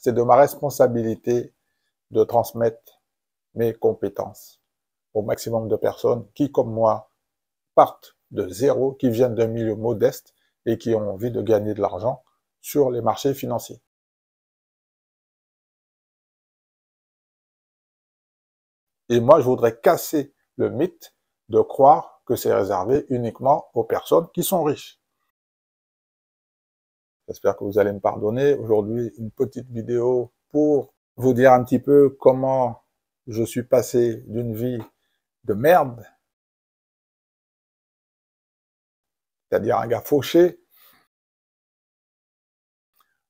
c'est de ma responsabilité de transmettre mes compétences au maximum de personnes qui, comme moi, partent de zéro, qui viennent d'un milieu modeste et qui ont envie de gagner de l'argent sur les marchés financiers. Et moi, je voudrais casser le mythe de croire que c'est réservé uniquement aux personnes qui sont riches. J'espère que vous allez me pardonner. Aujourd'hui, une petite vidéo pour vous dire un petit peu comment je suis passé d'une vie de merde, c'est-à-dire un gars fauché,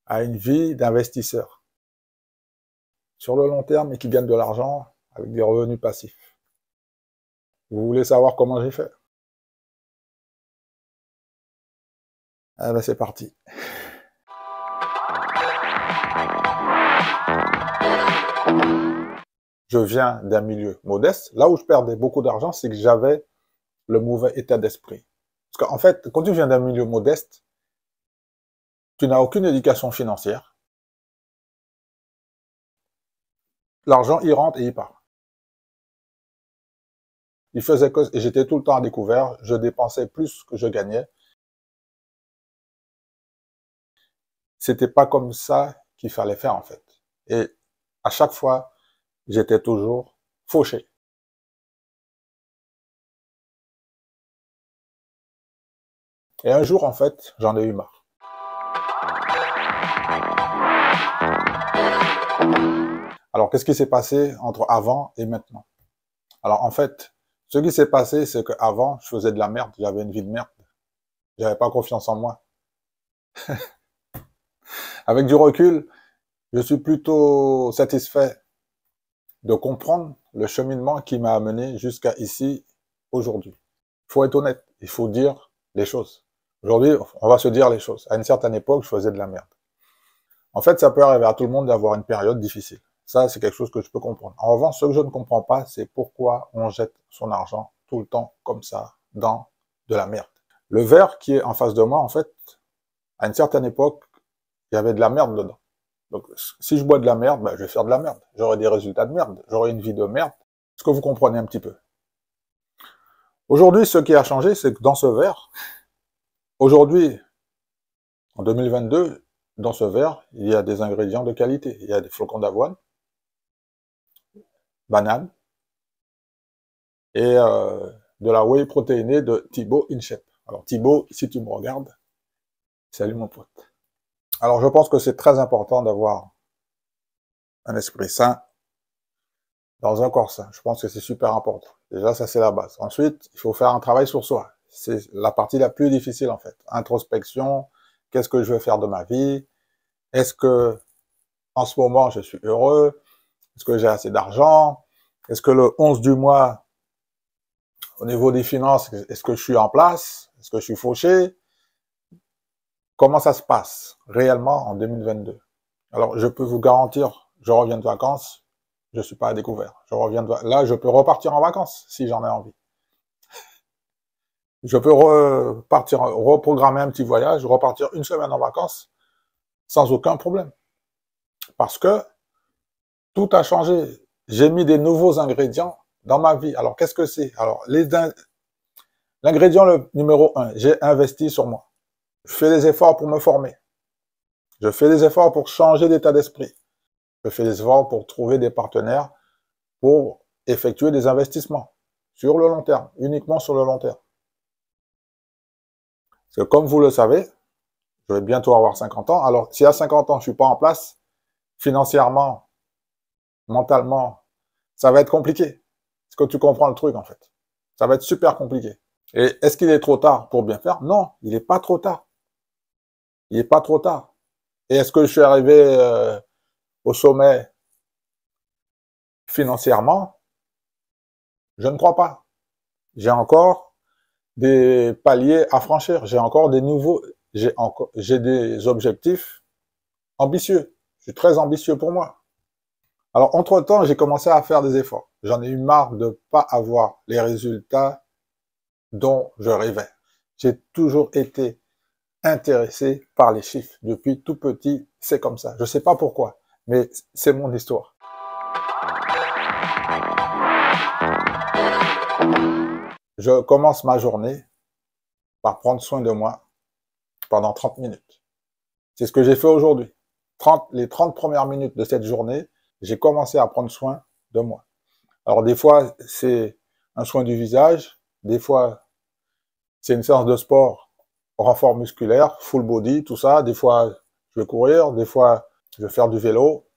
à une vie d'investisseur sur le long terme et qui gagne de l'argent avec des revenus passifs. Vous voulez savoir comment j'ai fait? Ah ben c'est parti. Je viens d'un milieu modeste. Là où je perdais beaucoup d'argent, c'est que j'avais le mauvais état d'esprit. Parce qu'en fait, quand tu viens d'un milieu modeste, tu n'as aucune éducation financière. L'argent, il rentre et il part. Il faisait que, et j'étais tout le temps à découvert, je dépensais plus que je gagnais. C'était pas comme ça qu'il fallait faire, en fait. Et à chaque fois, j'étais toujours fauché. Et un jour, en fait, j'en ai eu marre. Alors, qu'est-ce qui s'est passé entre avant et maintenant? Alors, en fait, ce qui s'est passé, c'est qu'avant, je faisais de la merde, j'avais une vie de merde. J'avais pas confiance en moi. Avec du recul, je suis plutôt satisfait de comprendre le cheminement qui m'a amené jusqu'à ici, aujourd'hui. Il faut être honnête, il faut dire les choses. Aujourd'hui, on va se dire les choses. À une certaine époque, je faisais de la merde. En fait, ça peut arriver à tout le monde d'avoir une période difficile. Ça, c'est quelque chose que je peux comprendre. En revanche, ce que je ne comprends pas, c'est pourquoi on jette son argent tout le temps comme ça dans de la merde. Le verre qui est en face de moi, en fait, à une certaine époque, il y avait de la merde dedans. Donc, si je bois de la merde, ben, je vais faire de la merde. J'aurai des résultats de merde. J'aurai une vie de merde. Est-ce que vous comprenez un petit peu? Aujourd'hui, ce qui a changé, c'est que dans ce verre, aujourd'hui, en 2022, dans ce verre, il y a des ingrédients de qualité. Il y a des flocons d'avoine, banane et de la whey protéinée de Thibaut InShape. Alors Thibaut, si tu me regardes, salut mon pote. Alors je pense que c'est très important d'avoir un esprit sain dans un corps sain. Je pense que c'est super important. Déjà, ça c'est la base. Ensuite, il faut faire un travail sur soi. C'est la partie la plus difficile en fait. Introspection, qu'est-ce que je veux faire de ma vie? Est-ce que en ce moment je suis heureux? Est-ce que j'ai assez d'argent? Est-ce que le 11 du mois, au niveau des finances, est-ce que je suis en place? Est-ce que je suis fauché? Comment ça se passe réellement en 2022? Alors, je peux vous garantir, je reviens de vacances, je suis pas à découvert. Je reviens de là, je peux repartir en vacances si j'en ai envie. Je peux repartir, reprogrammer un petit voyage, repartir une semaine en vacances sans aucun problème. Parce que tout a changé. J'ai mis des nouveaux ingrédients dans ma vie. Alors, qu'est-ce que c'est? Alors, l'ingrédient numéro 1, j'ai investi sur moi. Je fais des efforts pour me former. Je fais des efforts pour changer d'état d'esprit. Je fais des efforts pour trouver des partenaires pour effectuer des investissements sur le long terme, uniquement sur le long terme. Parce que comme vous le savez, je vais bientôt avoir 50 ans. Alors, si à 50 ans, je suis pas en place, financièrement, mentalement, ça va être compliqué. Est-ce que tu comprends le truc, en fait? Ça va être super compliqué. Et est-ce qu'il est trop tard pour bien faire? Non, il n'est pas trop tard. Il n'est pas trop tard. Et est-ce que je suis arrivé au sommet financièrement? Je ne crois pas. J'ai encore des paliers à franchir. J'ai encore des nouveaux, j'ai des objectifs ambitieux. Je suis très ambitieux pour moi. Alors, entre-temps, j'ai commencé à faire des efforts. J'en ai eu marre de ne pas avoir les résultats dont je rêvais. J'ai toujours été intéressé par les chiffres. Depuis tout petit, c'est comme ça. Je ne sais pas pourquoi. mais c'est mon histoire. Je commence ma journée par prendre soin de moi pendant 30 minutes. C'est ce que j'ai fait aujourd'hui. Les 30 premières minutes de cette journée, j'ai commencé à prendre soin de moi. Alors des fois, c'est un soin du visage, des fois, c'est une séance de sport, renfort musculaire, full body, tout ça. Des fois, je vais courir, des fois, je vais faire du vélo,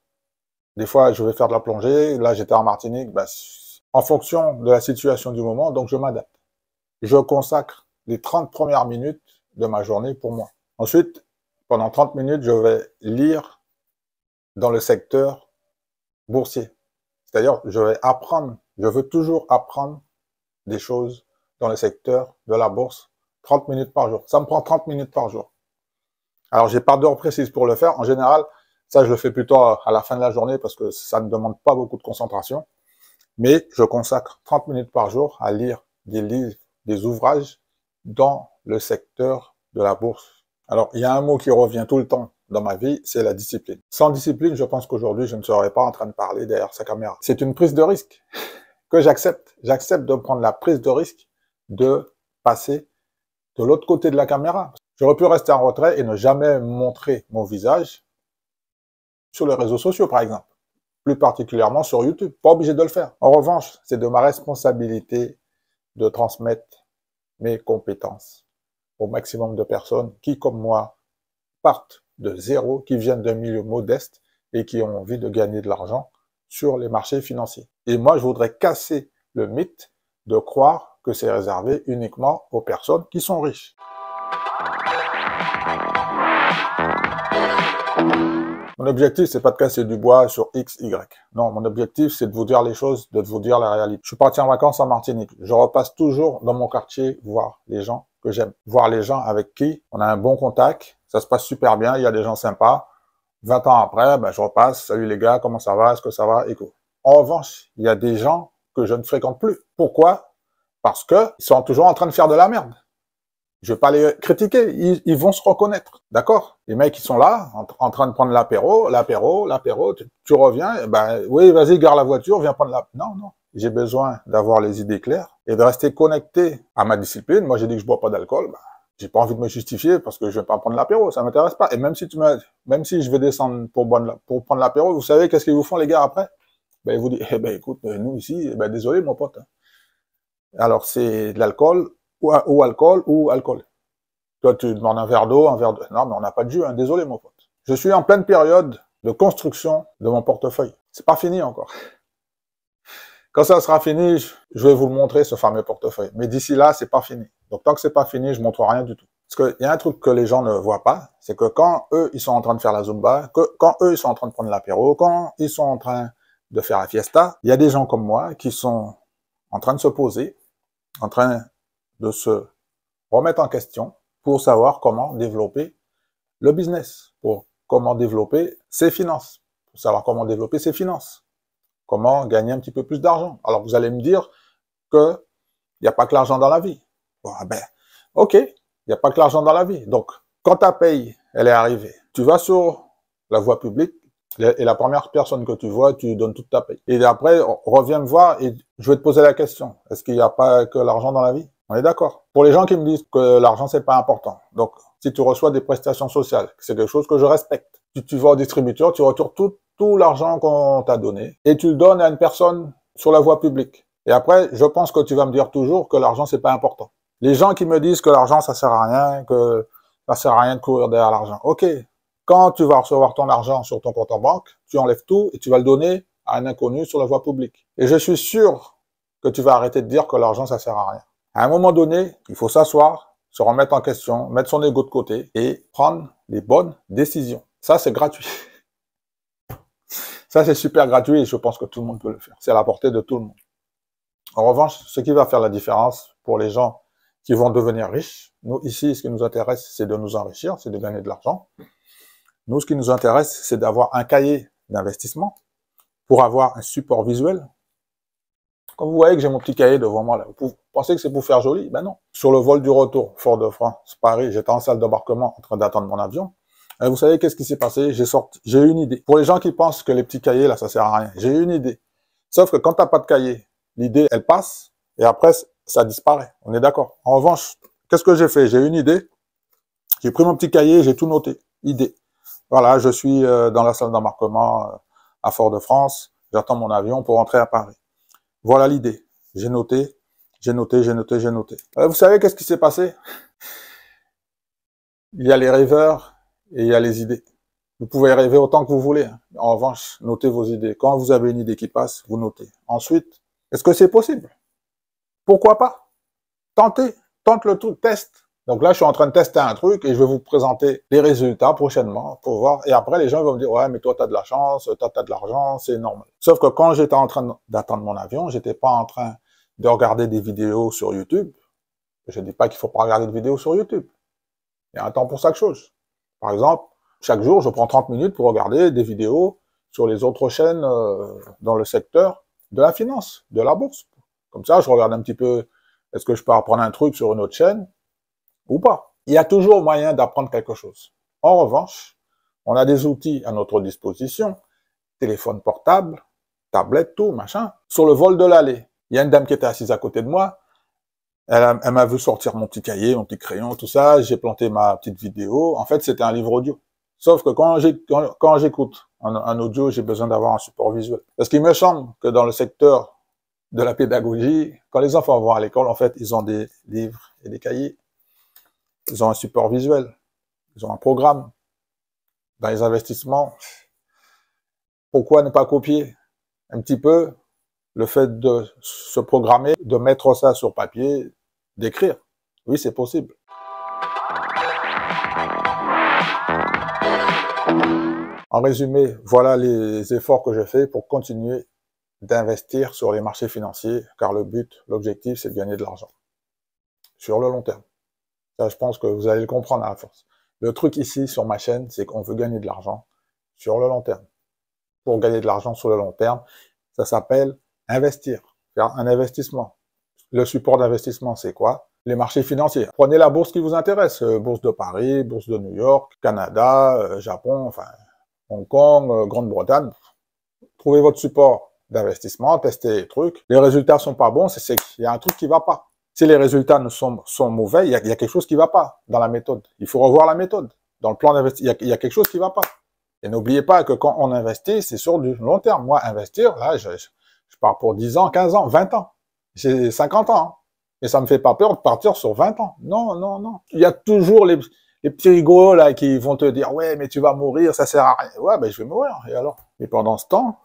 des fois, je vais faire de la plongée. Là, j'étais en Martinique, en fonction de la situation du moment, donc je m'adapte. Je consacre les 30 premières minutes de ma journée pour moi. Ensuite, pendant 30 minutes, je vais lire dans le secteur boursier. C'est-à-dire, je vais apprendre, je veux toujours apprendre des choses dans le secteur de la bourse 30 minutes par jour. Ça me prend 30 minutes par jour. Alors, j'ai pas d'heure précise pour le faire. En général, ça, je le fais plutôt à la fin de la journée parce que ça ne demande pas beaucoup de concentration. Mais je consacre 30 minutes par jour à lire des livres, des ouvrages dans le secteur de la bourse. Alors, il y a un mot qui revient tout le temps dans ma vie, c'est la discipline. Sans discipline, je pense qu'aujourd'hui, je ne serais pas en train de parler derrière sa caméra. C'est une prise de risque que j'accepte. J'accepte de prendre la prise de risque de passer de l'autre côté de la caméra. J'aurais pu rester en retrait et ne jamais montrer mon visage sur les réseaux sociaux, par exemple. Plus particulièrement sur YouTube. Pas obligé de le faire. En revanche, c'est de ma responsabilité de transmettre mes compétences au maximum de personnes qui, comme moi, partent de zéro, qui viennent d'un milieu modeste et qui ont envie de gagner de l'argent sur les marchés financiers. Et moi, je voudrais casser le mythe de croire que c'est réservé uniquement aux personnes qui sont riches. Mon objectif, c'est pas de casser du bois sur X, Y. Non, mon objectif, c'est de vous dire les choses, de vous dire la réalité. Je suis parti en vacances en Martinique. Je repasse toujours dans mon quartier voir les gens que j'aime. Voir les gens avec qui on a un bon contact. Ça se passe super bien, il y a des gens sympas. 20 ans après, je repasse. Salut les gars, comment ça va? Est-ce que ça va? Écoute. En revanche, il y a des gens que je ne fréquente plus. Pourquoi? Parce que ils sont toujours en train de faire de la merde. Je vais pas les critiquer, ils vont se reconnaître, d'accord? Les mecs, ils sont là, en train de prendre l'apéro, tu reviens, oui, vas-y, gare la voiture, viens prendre la... Non, non, j'ai besoin d'avoir les idées claires et de rester connecté à ma discipline. Moi, j'ai dit que je bois pas d'alcool, j'ai pas envie de me justifier parce que je vais pas prendre l'apéro, ça m'intéresse pas. Et même si je vais descendre pour prendre l'apéro, vous savez qu'est-ce qu'ils vous font les gars après? Ils vous disent, écoute, nous ici, désolé mon pote. Alors, c'est de l'alcool, ou alcool. Toi, tu demandes un verre d'eau, un verre de... Non, mais on n'a pas de jus, hein. Désolé, mon pote. Je suis en pleine période de construction de mon portefeuille. C'est pas fini encore. Quand ça sera fini, je vais vous le montrer, ce fameux portefeuille. Mais d'ici là, c'est pas fini. Donc, tant que c'est pas fini, je montre rien du tout. Parce qu'il y a un truc que les gens ne voient pas, c'est que quand eux, ils sont en train de faire la Zumba, quand eux, ils sont en train de prendre l'apéro, quand ils sont en train de faire la fiesta, il y a des gens comme moi qui sont en train de se poser, en train de se remettre en question pour savoir comment développer le business, pour comment développer ses finances, pour savoir comment développer ses finances, comment gagner un petit peu plus d'argent. Alors vous allez me dire que il n'y a pas que l'argent dans la vie. Ok, il n'y a pas que l'argent dans la vie. Donc, quand ta paye, elle est arrivée, tu vas sur la voie publique et la première personne que tu vois, tu lui donnes toute ta paye. Et après, reviens me voir et je vais te poser la question. Est-ce qu'il n'y a pas que l'argent dans la vie? On est d'accord. Pour les gens qui me disent que l'argent, c'est pas important. Donc, si tu reçois des prestations sociales, c'est quelque chose que je respecte. Si tu vas au distributeur, tu retires tout l'argent qu'on t'a donné et tu le donnes à une personne sur la voie publique. Et après, je pense que tu vas me dire toujours que l'argent, c'est pas important. Les gens qui me disent que l'argent, ça sert à rien, que ça sert à rien de courir derrière l'argent. Ok. Quand tu vas recevoir ton argent sur ton compte en banque, tu enlèves tout et tu vas le donner à un inconnu sur la voie publique. Et je suis sûr que tu vas arrêter de dire que l'argent, ça sert à rien. À un moment donné, il faut s'asseoir, se remettre en question, mettre son ego de côté et prendre les bonnes décisions. Ça, c'est gratuit. Ça, c'est super gratuit et je pense que tout le monde peut le faire. C'est à la portée de tout le monde. En revanche, ce qui va faire la différence pour les gens qui vont devenir riches, nous, ici, ce qui nous intéresse, c'est de nous enrichir, c'est de gagner de l'argent. Nous, ce qui nous intéresse, c'est d'avoir un cahier d'investissement pour avoir un support visuel. Quand vous voyez que j'ai mon petit cahier devant moi, là, vous pensez que c'est pour faire joli? Ben non. Sur le vol du retour, Fort-de-France, Paris, j'étais en salle d'embarquement en train d'attendre mon avion. Vous savez qu'est-ce qui s'est passé? J'ai eu une idée. Pour les gens qui pensent que les petits cahiers, là, ça sert à rien, j'ai eu une idée. Sauf que quand t'as pas de cahier, l'idée, elle passe, et après, ça disparaît. On est d'accord. En revanche, qu'est-ce que j'ai fait? J'ai eu une idée. J'ai pris mon petit cahier, j'ai tout noté. Idée. Voilà, je suis dans la salle d'embarquement à Fort-de-France. J'attends mon avion pour rentrer à Paris. Voilà l'idée. J'ai noté, j'ai noté, j'ai noté, j'ai noté. Vous savez qu'est-ce qui s'est passé? Il y a les rêveurs et il y a les idées. Vous pouvez rêver autant que vous voulez. Hein. En revanche, notez vos idées. Quand vous avez une idée qui passe, vous notez. Ensuite, est-ce que c'est possible? Pourquoi pas? Tentez, tente le tout, teste. Donc là, je suis en train de tester un truc et je vais vous présenter les résultats prochainement pour voir. Et après, les gens vont me dire, ouais, mais toi, t'as de la chance, toi, t'as de l'argent, c'est normal. Sauf que quand j'étais en train d'attendre mon avion, j'étais pas en train de regarder des vidéos sur YouTube. Je dis pas qu'il faut pas regarder de vidéos sur YouTube. Il y a un temps pour chaque chose. Par exemple, chaque jour, je prends 30 minutes pour regarder des vidéos sur les autres chaînes dans le secteur de la finance, de la bourse. Comme ça, je regarde un petit peu, est-ce que je peux apprendre un truc sur une autre chaîne ou pas. Il y a toujours moyen d'apprendre quelque chose. En revanche, on a des outils à notre disposition, téléphone portable, tablette, tout, machin. Sur le vol de l'allée, il y a une dame qui était assise à côté de moi. Elle m'a vu sortir mon petit cahier, mon petit crayon, tout ça. J'ai planté ma petite vidéo. En fait, c'était un livre audio. Sauf que quand j'écoute un audio, j'ai besoin d'avoir un support visuel. Parce qu'il me semble que dans le secteur de la pédagogie, quand les enfants vont à l'école, en fait, ils ont des livres et des cahiers. Ils ont un support visuel. Ils ont un programme. Dans les investissements, pourquoi ne pas copier un petit peu le fait de se programmer, de mettre ça sur papier, d'écrire? Oui, c'est possible. En résumé, voilà les efforts que je fais pour continuer d'investir sur les marchés financiers, car le but, l'objectif, c'est de gagner de l'argent. Sur le long terme. Ça, je pense que vous allez le comprendre à la force. Le truc ici, sur ma chaîne, c'est qu'on veut gagner de l'argent sur le long terme. Pour gagner de l'argent sur le long terme, ça s'appelle investir, faire un investissement. Le support d'investissement, c'est quoi? Les marchés financiers. Prenez la bourse qui vous intéresse. Bourse de Paris, bourse de New York, Canada, Japon, enfin, Hong Kong, Grande-Bretagne. Trouvez votre support d'investissement, testez les trucs. Les résultats sont pas bons, c'est qu'il y a un truc qui va pas. Si les résultats sont mauvais, il y a quelque chose qui va pas dans la méthode. Il faut revoir la méthode. Dans le plan d'investissement, il y a quelque chose qui va pas. Et n'oubliez pas que quand on investit, c'est sur du long terme. Moi, investir, là, je pars pour 10 ans, 15 ans, 20 ans. J'ai 50 ans. Hein. Et ça me fait pas peur de partir sur 20 ans. Non, non, non. Il y a toujours les petits rigolos, là, qui vont te dire, ouais, mais tu vas mourir, ça sert à rien. Ouais, ben, je vais mourir. Et alors? Et pendant ce temps,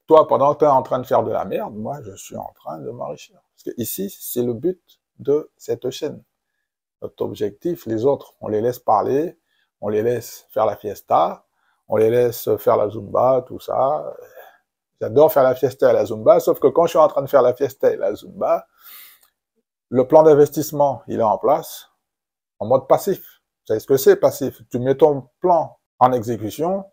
toi, pendant que tu es en train de faire de la merde, moi, je suis en train de m'enrichir. Parce que ici, c'est le but de cette chaîne. Notre objectif, les autres, on les laisse parler, on les laisse faire la fiesta, on les laisse faire la Zumba, tout ça. J'adore faire la fiesta et la Zumba, sauf que quand je suis en train de faire la fiesta et la Zumba, le plan d'investissement, il est en place, en mode passif. Vous savez ce que c'est, passif? Tu mets ton plan en exécution,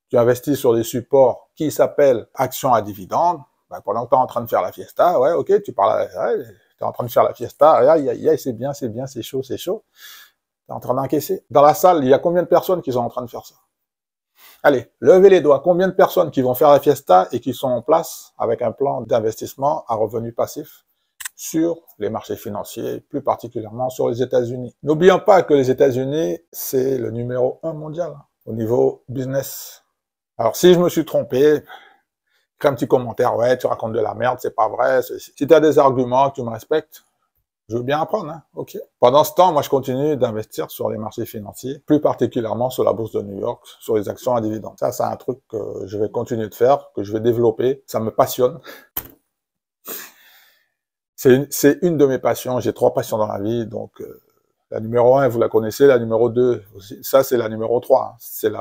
tu investis sur des supports qui s'appellent actions à dividendes. Ben, pendant que tu es en train de faire la fiesta, ouais, ok, tu parles, ouais, tu es en train de faire la fiesta, aïe, aïe, aïe, c'est bien, c'est chaud, c'est chaud. Tu es en train d'encaisser. Dans la salle, il y a combien de personnes qui sont en train de faire ça? Allez, levez les doigts. Combien de personnes qui vont faire la fiesta et qui sont en place avec un plan d'investissement à revenus passifs sur les marchés financiers, plus particulièrement sur les États-Unis. N'oublions pas que les États-Unis, c'est le numéro 1 mondial au niveau business. Alors, si je me suis trompé, crée un petit commentaire, ouais, tu racontes de la merde, c'est pas vrai. Si tu as des arguments, tu me respectes, je veux bien apprendre, hein, ok. Pendant ce temps, moi, je continue d'investir sur les marchés financiers, plus particulièrement sur la bourse de New York, sur les actions à dividendes. Ça, c'est un truc que je vais continuer de faire, que je vais développer. Ça me passionne. C'est une de mes passions. J'ai 3 passions dans la vie, donc la numéro 1, vous la connaissez, la numéro 2, aussi. Ça, c'est la numéro 3. Hein. C'est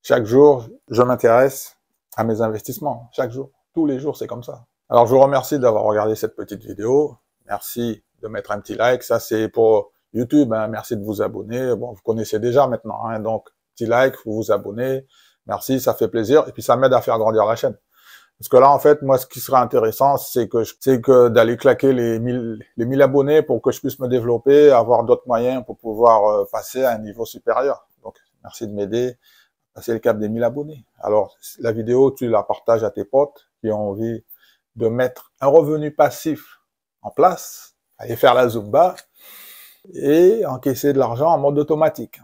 chaque jour, je m'intéresse à mes investissements. Chaque jour. Tous les jours, c'est comme ça. Alors, je vous remercie d'avoir regardé cette petite vidéo. Merci de mettre un petit like. Ça, c'est pour YouTube. Hein. Merci de vous abonner. Bon, vous connaissez déjà maintenant. Hein. Donc, petit like, vous vous abonnez. Merci, ça fait plaisir. Et puis, ça m'aide à faire grandir la chaîne. Parce que là, en fait, moi, ce qui serait intéressant, c'est que d'aller claquer les 1000 abonnés pour que je puisse me développer, avoir d'autres moyens pour pouvoir passer à un niveau supérieur. Donc, Merci de m'aider à passer le cap des 1000 abonnés. Alors, la vidéo, tu la partages à tes potes qui ont envie de mettre un revenu passif en place, aller faire la Zumba et encaisser de l'argent en mode automatique.